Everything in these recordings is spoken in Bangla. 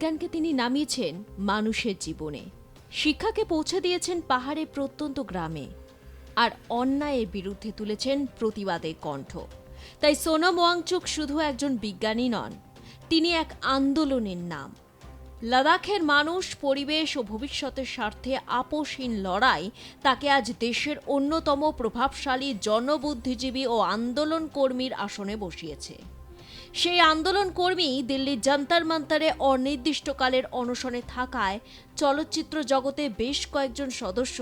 বিজ্ঞানকে তিনি নামিয়েছেন মানুষের জীবনে, শিক্ষাকে পৌঁছে দিয়েছেন পাহাড়ে প্রত্যন্ত গ্রামে, আর অন্যায়ের বিরুদ্ধে তুলেছেন প্রতিবাদের কণ্ঠ। তাই সোনম ওয়াংচুক শুধু একজন বিজ্ঞানী নন, তিনি এক আন্দোলনের নাম। লাদাখের মানুষ, পরিবেশ ও ভবিষ্যতের স্বার্থে আপোষহীন লড়াই তাকে আজ দেশের অন্যতম প্রভাবশালী জনবুদ্ধিজীবী ও আন্দোলন কর্মীর আসনে বসিয়েছে। সেই আন্দোলন কর্মী দিল্লির যন্তর মন্তরে অনির্দিষ্টকালের অনশনে থাকায় চলচ্চিত্র জগতে বেশ কয়েকজন সদস্য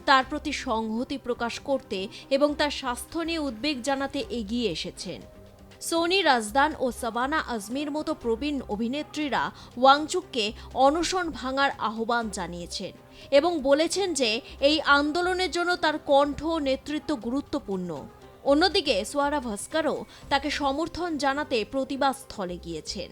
তার প্রতি সংহতি প্রকাশ করতে এবং তার স্বাস্থ্য নিয়ে উদ্বেগ জানাতে এগিয়ে এসেছেন। সোনি রাজদান ও সাবানা আজমির মতো প্রবীণ অভিনেত্রীরা ওয়াংচুককে অনশন ভাঙার আহ্বান জানিয়েছেন এবং বলেছেন যে এই আন্দোলনের জন্য তার কণ্ঠ ও নেতৃত্ব গুরুত্বপূর্ণ। অন্যদিকে সোয়ারা ভাস্করও তাকে সমর্থন জানাতে প্রতিবাদ স্থলে গিয়েছেন।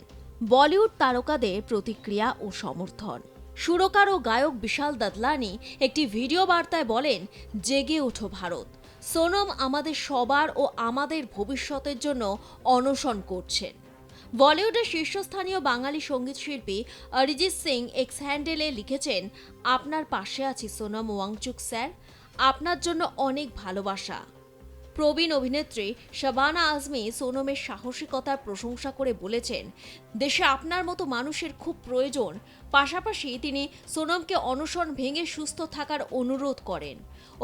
বলিউড তারকাদের প্রতিক্রিয়া ও সমর্থন। সুরকার ও গায়ক বিশাল দাদলানি একটি ভিডিও বার্তায় বলেন, জেগে ওঠো ভারত, সোনম আমাদের সবার ও আমাদের ভবিষ্যতের জন্য অনশন করছেন। বলিউডের শীর্ষস্থানীয় বাঙালি সঙ্গীতশিল্পী অরিজিৎ সিং এক্স হ্যান্ডেলে লিখেছেন, আপনার পাশে আছি সোনম ওয়াংচুক স্যার, আপনার জন্য অনেক ভালোবাসা। প্রবীণ অভিনেত্রী শাবানা আজমি সোনমের সাহসিকতার প্রশংসা করে বলেছেন, দেশে আপনার মতো মানুষের খুব প্রয়োজন। পাশাপাশি তিনি সোনমকে অনশন ভেঙে সুস্থ থাকার অনুরোধ করেন।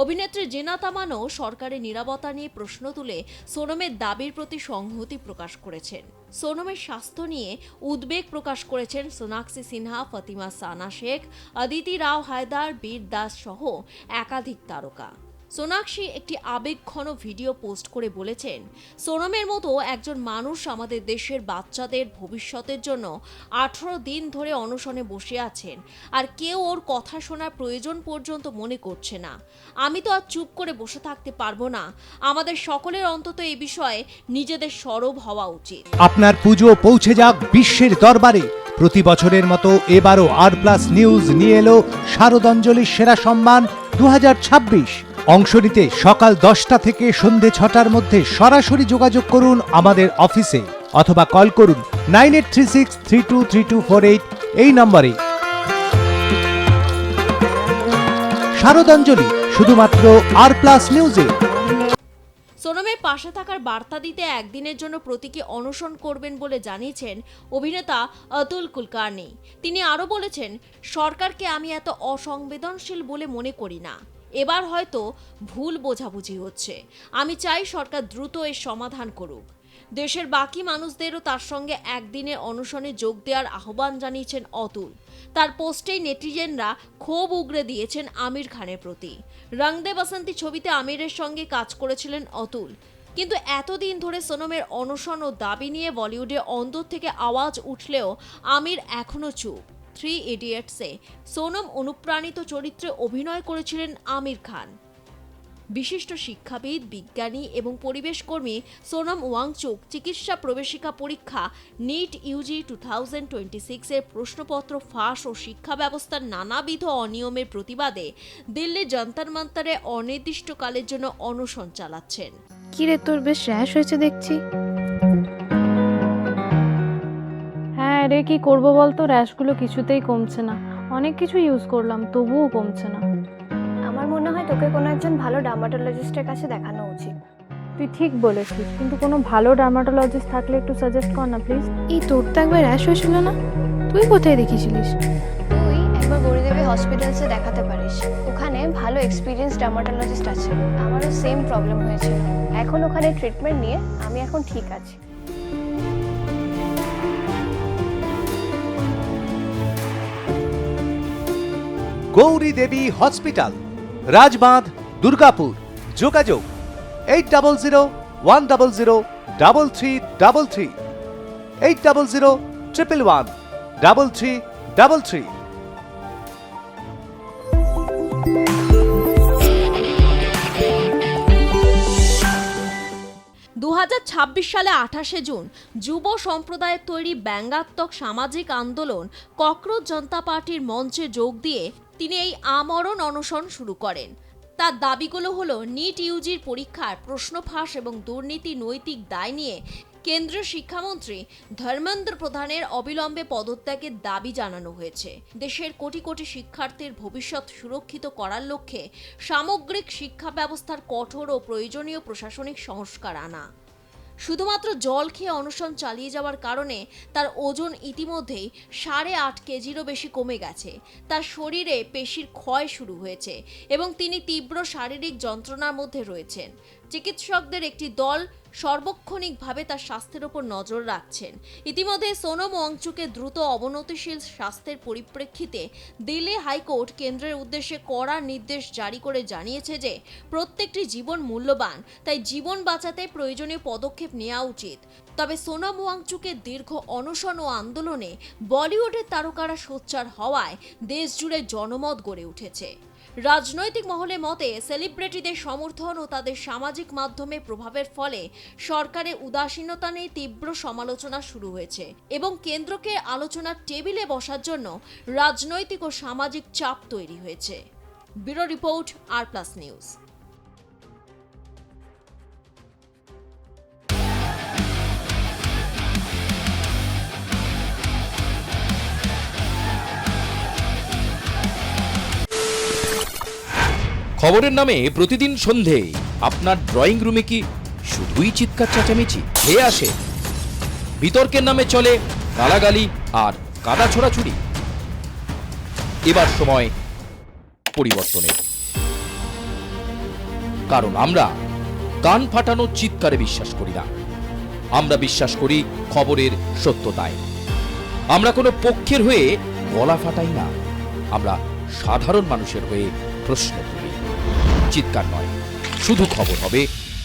অভিনেত্রী জিনা তামানও সরকারের নীরবতা নিয়ে প্রশ্ন তুলে সোনমের দাবির প্রতি সংহতি প্রকাশ করেছেন। সোনমের স্বাস্থ্য নিয়ে উদ্বেগ প্রকাশ করেছেন সোনাক্ষী সিনহা, ফাতিমা সানা শেখ, অদিতি রাও হায়দার, বীর দাস সহ একাধিক তারকা। সোনাক্ষী একটি আবেগঘন ভিডিও পোস্ট করে বলেছেন, সোনমের মতো একজন মানুষ আমাদের দেশের বাচ্চাদের ভবিষ্যতের জন্য 18 দিন ধরে অনশনে বসে আছেন, আর কেউ ওর কথা শোনার প্রয়োজন পর্যন্ত মনে করছে না। আমি তো আর চুপ করে বসে থাকতে পারবো না। আমাদের সকলের অন্তত এই বিষয়ে নিজেদের সরব হওয়া উচিত। আপনার পুজো পৌঁছে যাক বিশ্বের দরবারে। প্রতি বছরের মতো এবারও আর+ নিউজ নিয়ে এলো শারদাঞ্জলির সেরা সম্মান 2026। অংশ নিতে সকাল 10টা থেকে সন্ধে 6টার মধ্যে সরাসরি যোগাযোগ করুন আমাদের অফিসে অথবা কল করুন 9836323248 এই নম্বরে। শারদাঞ্জলি শুধুমাত্র আর+ নিউজে। সোনমের পাশে থাকার বার্তা দিতে একদিনের জন্য প্রতীকী অনশন করবেন বলে জানিয়েছেন অভিনেতা অতুল কুলকার্নি। তিনি আরও বলেছেন, সরকারকে আমি এত অসংবেদনশীল বলে মনে করি না। এবার হয়তো ভুল বোঝাবুঝি হচ্ছে। আমি চাই সরকার দ্রুত এর সমাধান করুক। দেশের বাকি মানুষদেরও তার সঙ্গে একদিনের অনশনে যোগ দেওয়ার আহ্বান জানিয়েছেন অতুল। তার পোস্টেই নেটিজেনরা ক্ষোভ উগরে দিয়েছেন আমির খানের প্রতি। রং দে বসন্তি ছবিতে আমিরের সঙ্গে কাজ করেছিলেন অতুল, কিন্তু এতদিন ধরে সোনমের অনশন ও দাবি নিয়ে বলিউডে অন্তর থেকে আওয়াজ উঠলেও আমির এখনো চুপ। 3 ইডিয়টসে সোনম অনুপ্রাণিত চরিত্রে অভিনয় করেছিলেন আমির খান। বিশিষ্ট শিক্ষাবিদ, বিজ্ঞানী এবং পরিবেশ কর্মী সোনম ওয়াংচুক চিকিৎসা প্রবেশিকা পরীক্ষা নিট ইউজি 2026 এর প্রশ্নপত্র ফাঁস ও শিক্ষা ব্যবস্থার নানাবিধ অনিয়মের প্রতিবাদে দিল্লির যন্তর মন্তরে অনির্দিষ্টকালের জন্য অনশন চালাচ্ছেন। কিরে, তোর বেশ র্যাশ হয়েছে দেখছি। হ্যাঁ রে, কি করবো বলতো, র্যাশগুলো কিছুতেই কমছে না। অনেক কিছু ইউজ করলাম তবুও কমছে না। আমার মনে হয় তোকে কোনো একজন ভালো ডার্মাটোলজিস্টের কাছে দেখানো উচিত। তুই ঠিক বলেছিস, কিন্তু কোনো ভালো ডার্মাটোলজিস্ট থাকলে একটু সাজেস্ট কর না প্লিজ। এই তোর তো একবার র্যাশ হয়েছিল না? তুই কোথায় দেখিয়েছিলিস? তুই একবার গৌরীদেবী হসপিটালসে দেখাতে পারিস। ওখানে ভালো এক্সপিরিয়েন্স ডার্মাটোলজিস্ট আছে। আমারও সেম প্রবলেম হয়েছিল। এখন ওখানে ট্রিটমেন্ট নিয়ে আমি এখন ঠিক আছি। গৌরী দেবী হসপিটাল, রাজবাঁধ, দুর্গাপুর। যোগাযোগ 8001003333, 8001113333। 2026 সালে 28শে জুন যুব সম্প্রদায়ের তৈরি ব্যঙ্গাত্মক সামাজিক আন্দোলন ককরোচ জনতা পার্টির মঞ্চে যোগ দিয়ে তিনি এই আমরণ অনশন শুরু করেন। তার দাবিগুলো হলো নিট ইউজির পরীক্ষার প্রশ্ন ফাঁস এবং দুর্নীতি নৈতিক দায় নিয়ে কেন্দ্রীয় শিক্ষামন্ত্রী ধর্মেন্দ্র প্রধানের অবিলম্বে পদত্যাগের দাবি জানানো হয়েছে। দেশের কোটি কোটি শিক্ষার্থীর ভবিষ্যৎ সুরক্ষিত করার লক্ষ্যে সামগ্রিক শিক্ষা ব্যবস্থার কঠোর ও প্রয়োজনীয় প্রশাসনিক সংস্কার আনা। শুধুমাত্র জল খেয়ে অনশন চালিয়ে যাওয়ার কারণে তার ওজন ইতিমধ্যেই 8.5 কেজিরও বেশি কমে গেছে। তার শরীরে পেশির ক্ষয় শুরু হয়েছে এবং তিনি তীব্র শারীরিক যন্ত্রণার মধ্যে রয়েছেন। চিকিৎসকদের একটি দল সর্বক্ষণিকভাবে তার স্বাস্থ্যের উপর নজর রাখছেন। ইতিমধ্যে সোনম ওয়াংচুকে দ্রুত অবনতিশীল স্বাস্থ্যের পরিপ্রেক্ষিতে দিল্লি হাইকোর্ট কেন্দ্রের উদ্দেশ্যে কড়া নির্দেশ জারি করে জানিয়েছে যে প্রত্যেকটি জীবন মূল্যবান, তাই জীবন বাঁচাতে প্রয়োজনীয় পদক্ষেপ নেওয়া উচিত। তবে সোনম ওয়াংচুকের দীর্ঘ অনশন ও আন্দোলনে বলিউডের তারকারা সোচ্চার হওয়ায় দেশ জুড়ে জনমত গড়ে উঠেছে। রাজনৈতিক মহলে মতে সেলিব্রিটিদের সমর্থন ও তাদের সামাজিক মাধ্যমে প্রভাবের ফলে সরকারের উদাসীনতা নিয়ে তীব্র সমালোচনা শুরু হয়েছে এবং কেন্দ্রকে আলোচনার টেবিলে বসার জন্য রাজনৈতিক ও সামাজিক চাপ তৈরি হয়েছে। ব্যুরো রিপোর্ট, আর+ নিউজ। খবরের নামে প্রতিদিন সন্ধে আপনার ড্রয়িং রুমে কি শুধুই চিৎকার চেঁচামেচি খেয়ে আসে? বিতর্কের নামে চলে গালাগালি আর কাদা ছোড়াছুড়ি। এবার সময় পরিবর্তনের, কারণ আমরা কান ফাটানো চিৎকারে বিশ্বাস করি না। আমরা বিশ্বাস করি খবরের সত্যতায়। আমরা কোনো পক্ষের হয়ে গলা ফাটাই না, আমরা সাধারণ মানুষের হয়ে প্রশ্ন তুলি। চিৎকার নয়, শুধু খবর হবে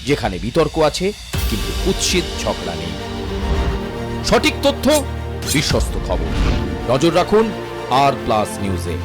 যেখানে বিতর্ক আছে কিন্তু কুৎসিত ঝগড়া নেই। সঠিক তথ্য, বিশ্বস্ত খবর। নজর রাখুন আর+ নিউজে।